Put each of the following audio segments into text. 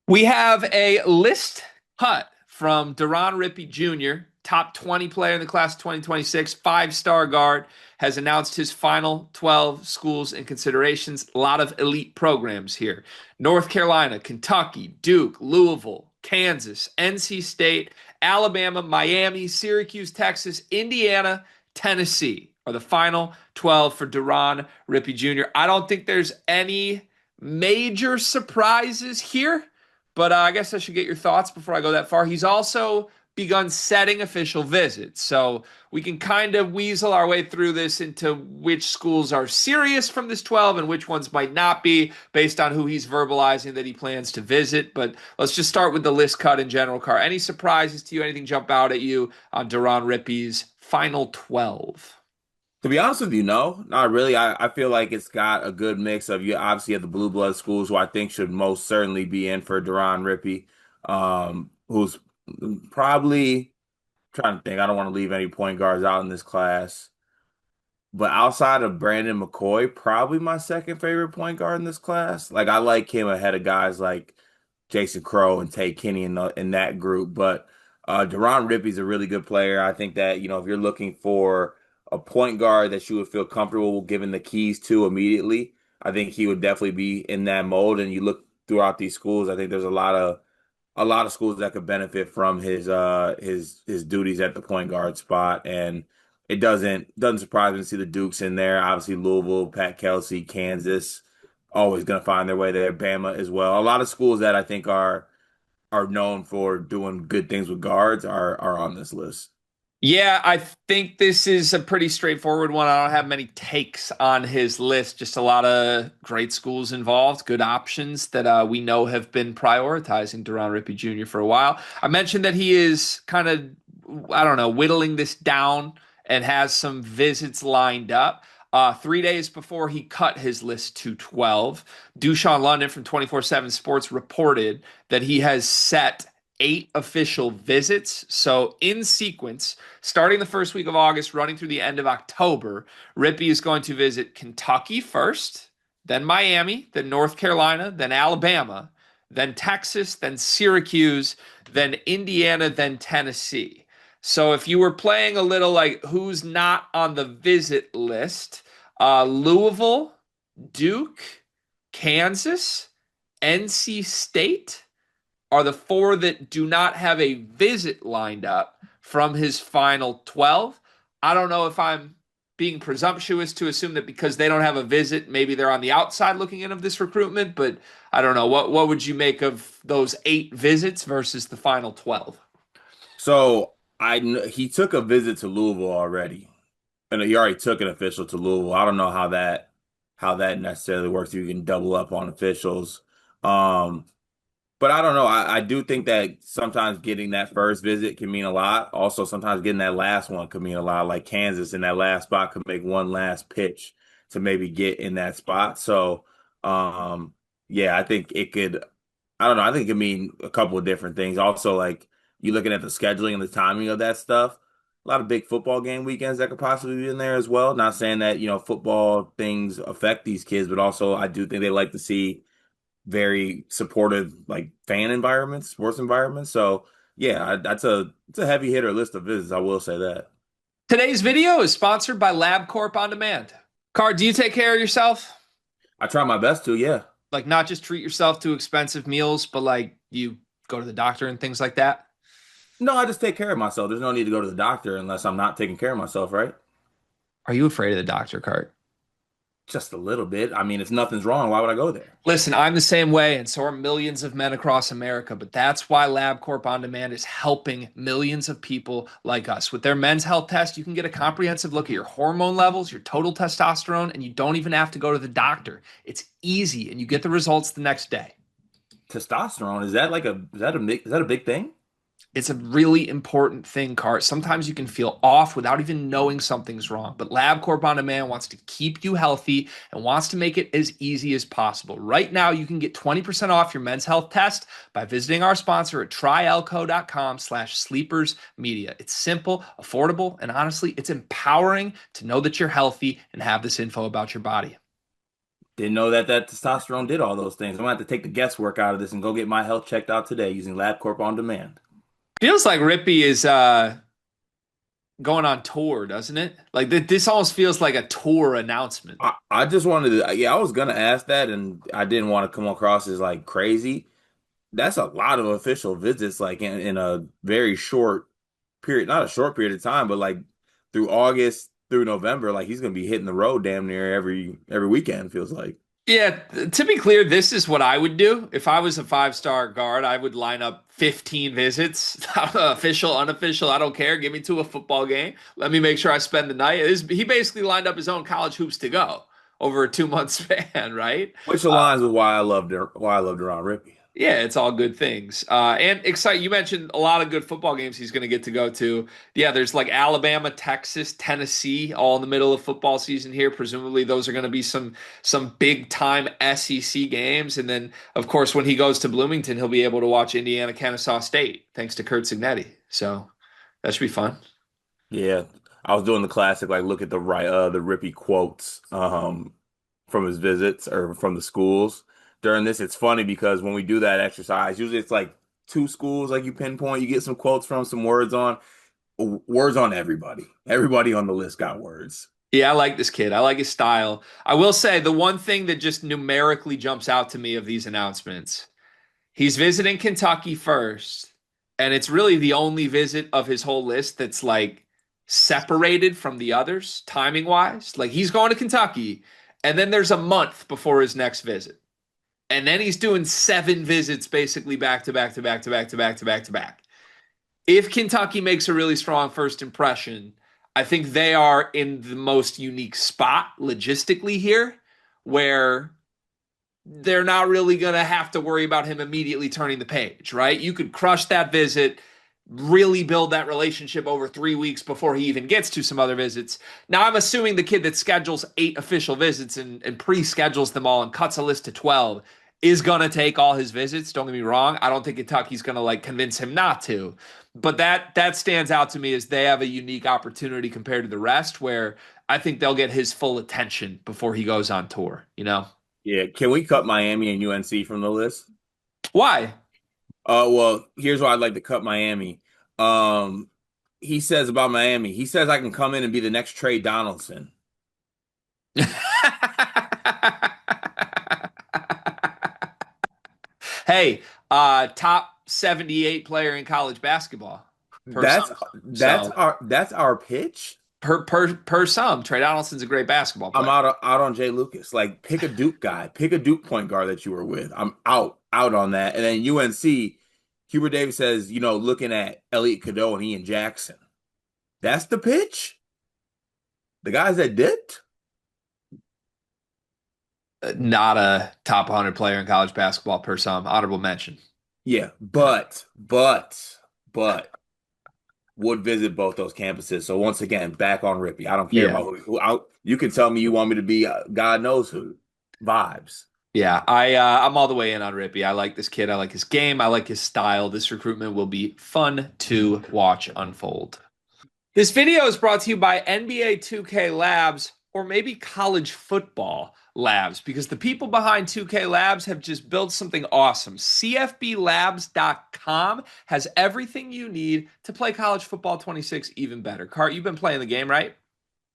We have a list cut from Deron Rippey Jr., top 20 player in the class of 2026, five-star guard, has announced his final 12 schools and considerations. A lot of elite programs here. North Carolina, Kentucky, Duke, Louisville, Kansas, NC State, Alabama, Miami, Syracuse, Texas, Indiana, Tennessee are the final 12 for Deron Rippey Jr. I don't think there's any major surprises here. But I guess I should get your thoughts before I go that far. He's also begun setting official visits. So we can kind of weasel our way through this into which schools are serious from this 12 and which ones might not be based on who he's verbalizing that he plans to visit. But let's just start with the list cut in general, Car. Any surprises to you? Anything jump out at you on Deron Rippey's final 12? To be honest with you, no, not really. I feel like it's got a good mix of you obviously have the blue blood schools who I think should most certainly be in for Deron Rippey, who's probably trying to think. I don't want to leave any point guards out in this class. But outside of Brandon McCoy, probably my second favorite point guard in this class. Like I like him ahead of guys like Jason Crow and Tate Kenny in that group. But Deron Rippey's a really good player. I think that, if you're looking for a point guard that you would feel comfortable giving the keys to immediately, I think he would definitely be in that mold. And you look throughout these schools, I think there's a lot of schools that could benefit from his duties at the point guard spot. And it doesn't surprise me to see the Dukes in there. Obviously, Louisville, Pat Kelsey, Kansas, always going to find their way there. Bama as well. A lot of schools that I think are known for doing good things with guards are on this list. Yeah, I think this is a pretty straightforward one. I don't have many takes on his list. Just a lot of great schools involved, good options that we know have been prioritizing Deron Rippey Jr. for a while. I mentioned that he is kind of, I don't know, whittling this down and has some visits lined up. 3 days before he cut his list to 12, Dushan London from 24/7 Sports reported that he has set 8 official visits. So, in sequence, starting the first week of August, running through the end of October, Rippey is going to visit Kentucky first, then Miami, then North Carolina, then Alabama, then Texas, then Syracuse, then Indiana, then Tennessee. So, if you were playing a little like who's not on the visit list, Louisville, Duke, Kansas, NC State are the four that do not have a visit lined up from his final 12. I don't know if I'm being presumptuous to assume that because they don't have a visit, maybe they're on the outside looking in of this recruitment, but I don't know. What would you make of those 8 visits versus the final 12? So he took a visit to Louisville already, and he already took an official to Louisville. I don't know how that necessarily works. You can double up on officials. Um, But I don't know. I do think that sometimes getting that first visit can mean a lot. Also, sometimes getting that last one could mean a lot. Like Kansas in that last spot could make one last pitch to maybe get in that spot. So, um, yeah, I think it could. I don't know. I think it could mean a couple of different things. Also, like you looking at the scheduling and the timing of that stuff. A lot of big football game weekends that could possibly be in there as well. Not saying that, football things affect these kids, but also I do think they like to see very supportive like fan environments, sports environments. So yeah, that's a it's a heavy hitter list of visits. I will say that. Today's video is sponsored by LabCorp On Demand. Car, do you take care of yourself? I try my best to. Yeah. Like, not just treat yourself to expensive meals, but like you go to the doctor and things like that? No, I just take care of myself. There's no need to go to the doctor unless I'm not taking care of myself, right? Are you afraid of the doctor, Cart? Just a little bit. I mean, if nothing's wrong, why would I go there? Listen, I'm the same way, and so are millions of men across America. But that's why LabCorp On Demand is helping millions of people like us. With their men's health test, you can get a comprehensive look at your hormone levels, your total testosterone, and you don't even have to go to the doctor. It's easy, and you get the results the next day. Testosterone, is that a big thing? It's a really important thing, Cart. Sometimes you can feel off without even knowing something's wrong. But LabCorp On Demand wants to keep you healthy and wants to make it as easy as possible. Right now, you can get 20% off your men's health test by visiting our sponsor at tryelco.com/sleepersmedia. It's simple, affordable, and honestly, it's empowering to know that you're healthy and have this info about your body. Didn't know that testosterone did all those things. I'm gonna have to take the guesswork out of this and go get my health checked out today using LabCorp on demand. Feels like Rippy is going on tour, doesn't it? Like this almost feels like a tour announcement. I just wanted to, yeah, I was gonna ask that, and I didn't want to come across as like crazy. That's a lot of official visits, like in a very short period, not a short period of time, but like through August through November, like he's gonna be hitting the road damn near every weekend, feels like. Yeah, to be clear, this is what I would do. If I was a five-star guard, I would line up 15 visits, official, unofficial, I don't care. Give me to a football game. Let me make sure I spend the night. He basically lined up his own college hoops to go over a 2 month span, right? Which aligns with why I love Deron Rippey. Yeah, it's all good things. And excite. You mentioned a lot of good football games he's going to get to go to. Yeah, there's like Alabama, Texas, Tennessee, all in the middle of football season here. Presumably, those are going to be some big time SEC games. And then, of course, when he goes to Bloomington, he'll be able to watch Indiana, Kennesaw State, thanks to Kurt Signetti. So that should be fun. Yeah, I was doing the classic, like look at the Rippy quotes from his visits or from the schools during this. It's funny because when we do that exercise, usually it's like two schools, like you pinpoint, you get some quotes from, some words on everybody. Everybody on the list got words. Yeah, I like this kid. I like his style. I will say the one thing that just numerically jumps out to me of these announcements. He's visiting Kentucky first, and it's really the only visit of his whole list that's like separated from the others timing wise. Like he's going to Kentucky, and then there's a month before his next visit. And then he's doing 7 visits basically back to back to back to back to back to back to back. If Kentucky makes a really strong first impression, I think they are in the most unique spot logistically here where they're not really going to have to worry about him immediately turning the page, right? You could crush that visit, really build that relationship over 3 weeks before he even gets to some other visits. Now, I'm assuming the kid that schedules 8 official visits and pre-schedules them all and cuts a list to 12 is going to take all his visits. Don't get me wrong. I don't think Kentucky's going to like convince him not to. But that stands out to me as they have a unique opportunity compared to the rest where I think they'll get his full attention before he goes on tour, you know? Yeah, can we cut Miami and UNC from the list? Why? Well, here's why I'd like to cut Miami. Um, he says about Miami, he says I can come in and be the next Trey Donaldson. Hey, top 78 player in college basketball per That's some. So that's our pitch. per some, Trey Donaldson's a great basketball I'm player. out on Jay Lucas. Like pick a Duke guy, pick a Duke point guard that you were with. I'm out on that. And then UNC, Hubert Davis says, looking at Elliot Cadeau and Ian Jackson. That's the pitch. The guys that dipped. Not a top 100 player in college basketball per some. Honorable mention. Yeah, but would visit both those campuses. So once again, back on Rippy. I don't care Yeah. about you can tell me you want me to be God knows who. Vibes. Yeah, I'm all the way in on Rippy. I like this kid. I like his game. I like his style. This recruitment will be fun to watch unfold. This video is brought to you by NBA 2K Labs or maybe college football labs because the people behind 2K Labs have just built something awesome. CFBLabs.com has everything you need to play college football 26 even better. Cart, you've been playing the game, right?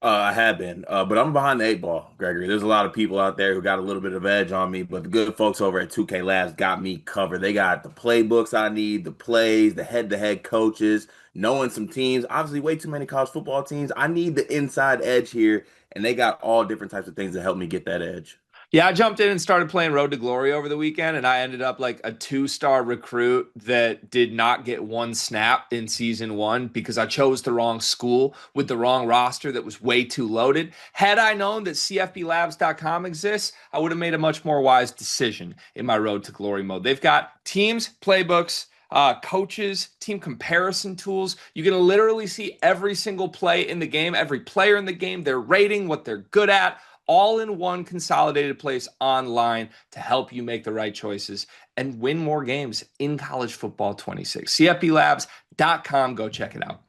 I have been, but I'm behind the 8 ball, Gregory. There's a lot of people out there who got a little bit of edge on me, but the good folks over at 2K Labs got me covered. They got the playbooks I need, the plays, the head-to-head coaches, knowing some teams. Obviously, way too many college football teams. I need the inside edge here, and they got all different types of things to help me get that edge. Yeah, I jumped in and started playing Road to Glory over the weekend, and I ended up like a 2-star recruit that did not get one snap in season one because I chose the wrong school with the wrong roster that was way too loaded. Had I known that CFBLabs.com exists, I would have made a much more wise decision in my Road to Glory mode. They've got teams, playbooks, coaches, team comparison tools. You can literally see every single play in the game, every player in the game, their rating, what they're good at, all in one consolidated place online to help you make the right choices and win more games in college football 26. CFBLabs.com. Go check it out.